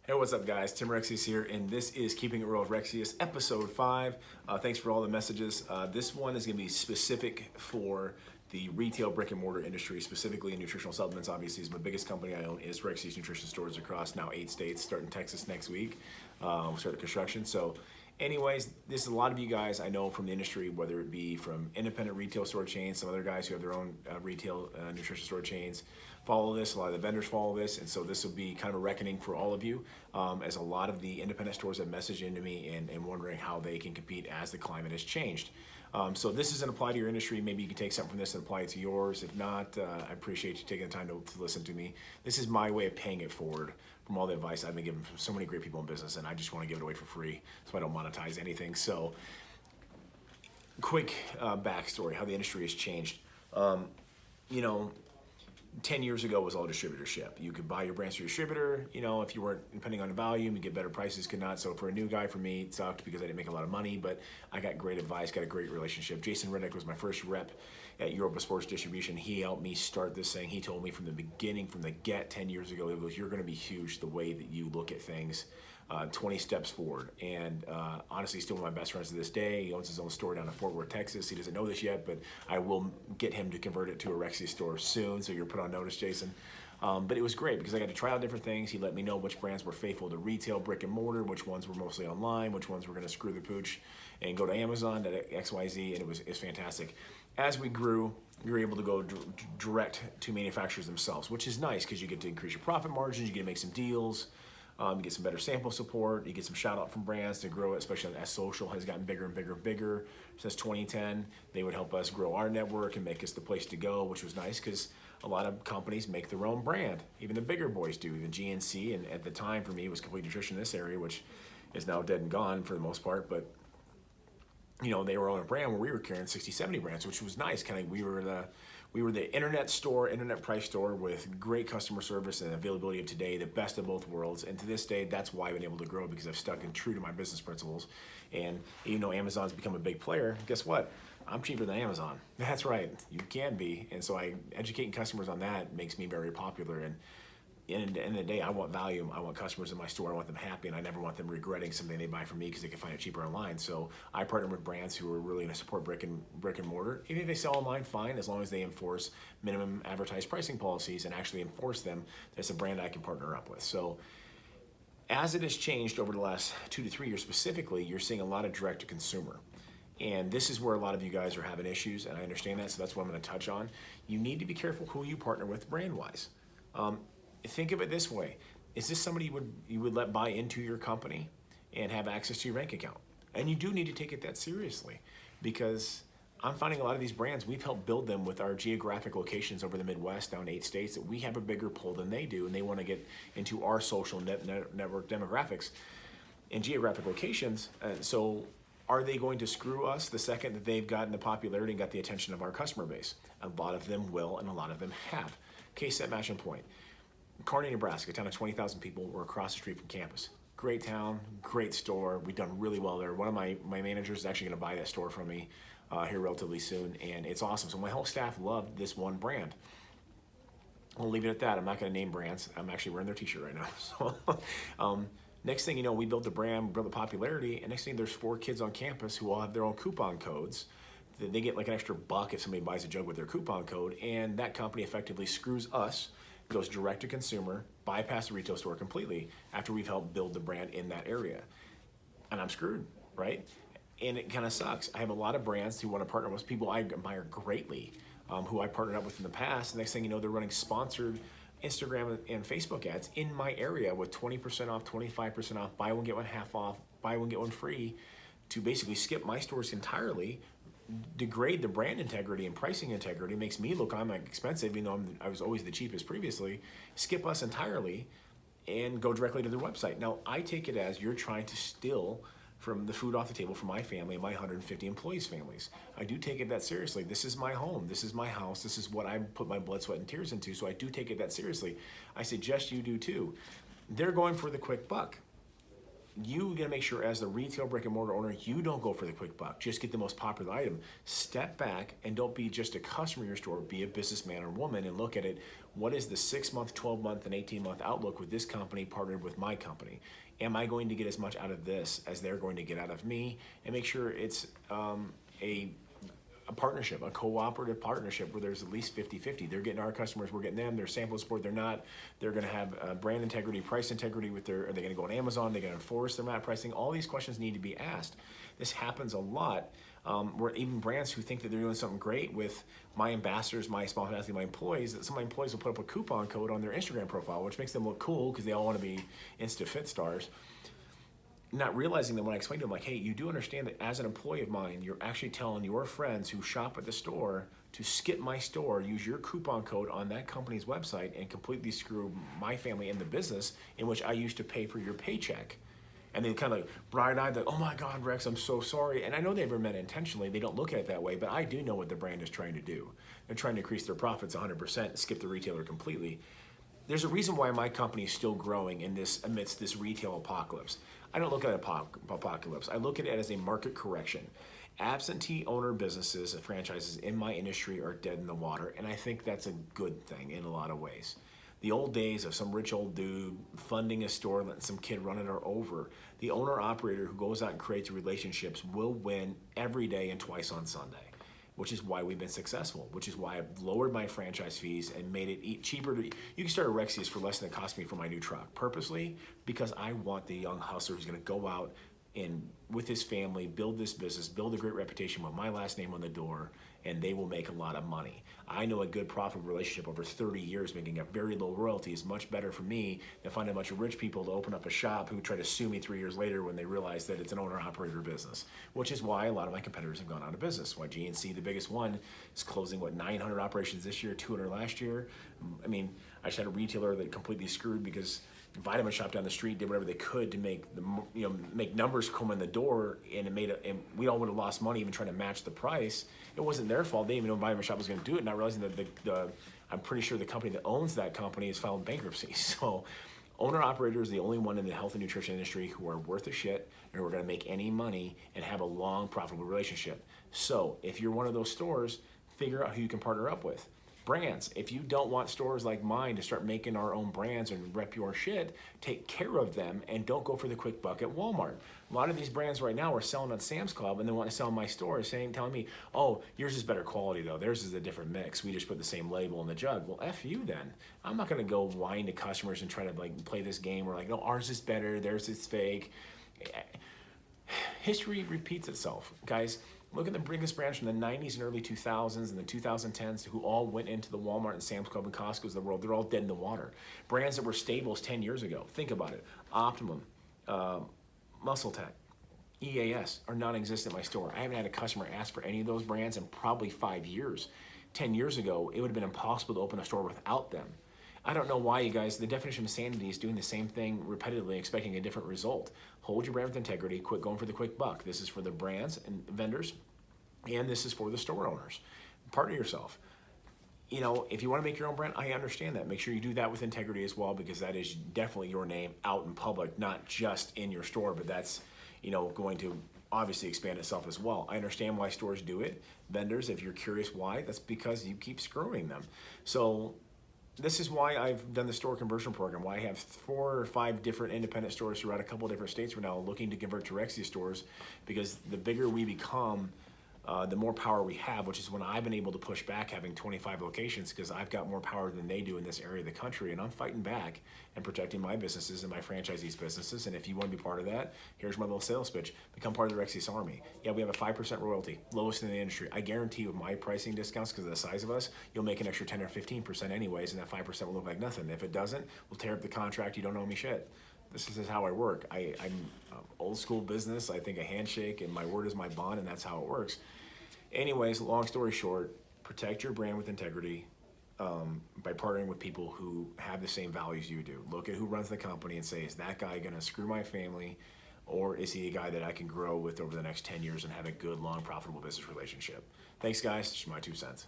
Hey, what's up, guys? Tim Rexius here, and this is Keeping It Real with Rexius, episode 5. Thanks for all the messages. This one is going to be specific for the retail brick and mortar industry, specifically in nutritional supplements. Obviously, is my biggest company I own is Rexius Nutrition Stores across now 8 states, starting Texas next week. We'll start the construction. So, anyways, this is a lot of you guys I know from the industry, whether it be from independent retail store chains, some other guys who have their own retail nutrition store chains follow this. A lot of the vendors follow this, and so this will be kind of a reckoning for all of you, as a lot of the independent stores have messaged into me and wondering how they can compete as the climate has changed. So this doesn't apply to your industry. Maybe you can take something from this and apply it to yours. If not, I appreciate you taking the time to listen to me. This is my way of paying it forward from all the advice I've been given from so many great people in business, and I just want to give it away for free so I don't monetize anything. So quick backstory, how the industry has changed. You know, 10 years ago was all distributorship. You could buy your brands through your distributor. You know, if you weren't depending on the volume, you get better prices, could not. So for a new guy, for me, it sucked because I didn't make a lot of money, but I got great advice, got a great relationship. Jason Reddick was my first rep at Europa Sports Distribution. He helped me start this thing. He told me from the beginning, from the get 10 years ago, he goes, you're going to be huge the way that you look at things. 20 steps forward, and honestly, still one of my best friends to this day. He owns his own store down in Fort Worth, Texas. He doesn't know this yet, but I will get him to convert it to a Rexius store soon, so you're put on notice, Jason. But it was great because I got to try out different things. He let me know which brands were faithful to retail, brick and mortar, which ones were mostly online, which ones were going to screw the pooch and go to Amazon, to XYZ, and it's fantastic. As we grew, we were able to go direct to manufacturers themselves, which is nice because you get to increase your profit margins, you get to make some deals. You get some better sample support, you get some shout out from brands to grow it, especially as social has gotten bigger and bigger and bigger. Since 2010, they would help us grow our network and make us the place to go, which was nice because a lot of companies make their own brand. Even the bigger boys do, even GNC, and at the time for me it was Complete Nutrition in this area, which is now dead and gone for the most part, but you know, they were on a brand where we were carrying 60, 70 brands, which was nice. Kind of, we were the internet store, internet price store with great customer service and availability of today, the best of both worlds. And to this day, that's why I've been able to grow, because I've stuck and true to my business principles. And even though Amazon's become a big player, guess what? I'm cheaper than Amazon. That's right, you can be. And so educating customers on that makes me very popular. And at the end of the day, I want value. I want customers in my store. I want them happy, and I never want them regretting something they buy from me because they can find it cheaper online. So I partner with brands who are really going to support brick and mortar. Even if they sell online, fine, as long as they enforce minimum advertised pricing policies and actually enforce them. That's a brand I can partner up with. So as it has changed over the last 2 to 3 years specifically, you're seeing a lot of direct to consumer. And this is where a lot of you guys are having issues, and I understand that, so that's what I'm going to touch on. You need to be careful who you partner with brand-wise. Think of it this way. Is this somebody you would let buy into your company and have access to your bank account? And you do need to take it that seriously, because I'm finding a lot of these brands, we've helped build them with our geographic locations over the Midwest, down 8 states, that we have a bigger pull than they do, and they want to get into our social network demographics and geographic locations. So are they going to screw us the second that they've gotten the popularity and got the attention of our customer base? A lot of them will, and a lot of them have. Case, set, match, and point. Kearney, Nebraska, a town of 20,000 people. We're across the street from campus. Great town, great store. We've done really well there. One of my managers is actually going to buy that store from me here relatively soon, and it's awesome. So my whole staff loved this one brand. I'll leave it at that. I'm not going to name brands. I'm actually wearing their t-shirt right now. So next thing you know, we built the brand, built the popularity, and next thing there's 4 kids on campus who all have their own coupon codes. They get like an extra $1 if somebody buys a jug with their coupon code, and that company effectively screws us, goes direct to consumer, bypass the retail store completely after we've helped build the brand in that area. And I'm screwed, right? And it kind of sucks. I have a lot of brands who want to partner with people I admire greatly, who I partnered up with in the past. The next thing you know, they're running sponsored Instagram and Facebook ads in my area with 20% off, 25% off, buy one, get one half off, buy one, get one free, to basically skip my stores entirely, degrade the brand integrity and pricing integrity, makes me look I'm expensive, even though I was always the cheapest previously, skip us entirely and go directly to their website. Now, I take it as you're trying to steal from the food off the table for my family and my 150 employees' families. I do take it that seriously. This is my home. This is my house. This is what I put my blood, sweat, and tears into, so I do take it that seriously. I suggest you do too. They're going for the quick buck. you gotta make sure as the retail brick and mortar owner, you don't go for the quick buck. Just get the most popular item. Step back and don't be just a customer in your store. Be a businessman or woman and look at it. What is the 6-month, 12-month, and 18-month outlook with this company partnered with my company? Am I going to get as much out of this as they're going to get out of me? And make sure it's a partnership, a cooperative partnership where there's at least 50-50. They're getting our customers, we're getting them, their sample support, they're not. They're gonna have brand integrity, price integrity with are they gonna go on Amazon, they're gonna enforce their MAP pricing? All these questions need to be asked. This happens a lot, where even brands who think that they're doing something great with my ambassadors, my small athlete, my employees, that some of my employees will put up a coupon code on their Instagram profile, which makes them look cool because they all wanna be Insta Fit stars. Not realizing that when I explained to them, like, hey, you do understand that as an employee of mine, you're actually telling your friends who shop at the store to skip my store, use your coupon code on that company's website and completely screw my family in the business in which I used to pay for your paycheck. And they kind of like bright-eyed, like, oh my God, Rex, I'm so sorry. And I know they never meant it intentionally. They don't look at it that way, but I do know what the brand is trying to do. They're trying to increase their profits 100%, skip the retailer completely. There's a reason why my company is still growing in this amidst this retail apocalypse. I don't look at it apocalypse. I look at it as a market correction. Absentee owner businesses and franchises in my industry are dead in the water, and I think that's a good thing in a lot of ways. The old days of some rich old dude funding a store, letting some kid run it are over. The owner-operator who goes out and creates relationships will win every day and twice on Sunday, which is why we've been successful, which is why I've lowered my franchise fees and made it cheaper to, you can start a Rexius for less than it cost me for my new truck, purposely because I want the young hustler who's gonna go out and with his family, build this business, build a great reputation with my last name on the door, and they will make a lot of money. I know a good profitable relationship over 30 years making a very low royalty is much better for me than finding a bunch of rich people to open up a shop who try to sue me 3 years later when they realize that it's an owner-operator business, which is why a lot of my competitors have gone out of business. Why GNC, the biggest one, is closing, 900 operations this year, 200 last year. I mean, I just had a retailer that completely screwed because Vitamin Shop down the street did whatever they could to make make numbers come in the door, and and we all would have lost money even trying to match the price. It wasn't their fault. They didn't even know Vitamin Shop was going to do it, not realizing that I'm pretty sure the company that owns that company has filed bankruptcy. So owner-operator is the only one in the health and nutrition industry who are worth a shit and who are going to make any money and have a long, profitable relationship. So if you're one of those stores, figure out who you can partner up with. Brands, if you don't want stores like mine to start making our own brands and rep your shit, take care of them and don't go for the quick buck at Walmart. A lot of these brands right now are selling on Sam's Club and they want to sell in my store telling me, oh, yours is better quality though, theirs is a different mix, we just put the same label in the jug. Well, F you then. I'm not gonna go whine to customers and try to like play this game where like, no, ours is better, theirs is fake. History repeats itself, guys. Look at the biggest brands from the 90s and early 2000s and the 2010s who all went into the Walmart and Sam's Club and Costco's of the world. They're all dead in the water. Brands that were stables 10 years ago. Think about it. Optimum, Muscle Tech, EAS are non-existent in my store. I haven't had a customer ask for any of those brands in probably 5 years. 10 years ago, it would have been impossible to open a store without them. I don't know why, you guys, the definition of insanity is doing the same thing repetitively, expecting a different result. Hold your brand with integrity, quit going for the quick buck. This is for the brands and vendors, and this is for the store owners. Partner yourself. You know, if you want to make your own brand, I understand that. Make sure you do that with integrity as well, because that is definitely your name out in public, not just in your store, but that's, you know, going to obviously expand itself as well. I understand why stores do it. Vendors, if you're curious why, that's because you keep screwing them. So this is why I've done the store conversion program, why I have 4 or 5 different independent stores throughout a couple of different states right now looking to convert to Rexius stores, because the bigger we become, the more power we have, which is when I've been able to push back having 25 locations, because I've got more power than they do in this area of the country, and I'm fighting back and protecting my businesses and my franchisees' businesses. And if you want to be part of that, here's my little sales pitch. Become part of the Rexius Army. Yeah, we have a 5% royalty, lowest in the industry. I guarantee with my pricing discounts, because of the size of us, you'll make an extra 10 or 15% anyways, and that 5% will look like nothing. If it doesn't, we'll tear up the contract. You don't owe me shit. This is how I work. I'm old school business. I think a handshake and my word is my bond, and that's how it works. Anyways, long story short, protect your brand with integrity by partnering with people who have the same values you do. Look at who runs the company and say, is that guy gonna screw my family, or is he a guy that I can grow with over the next 10 years and have a good, long, profitable business relationship? Thanks, guys. Just my 2 cents.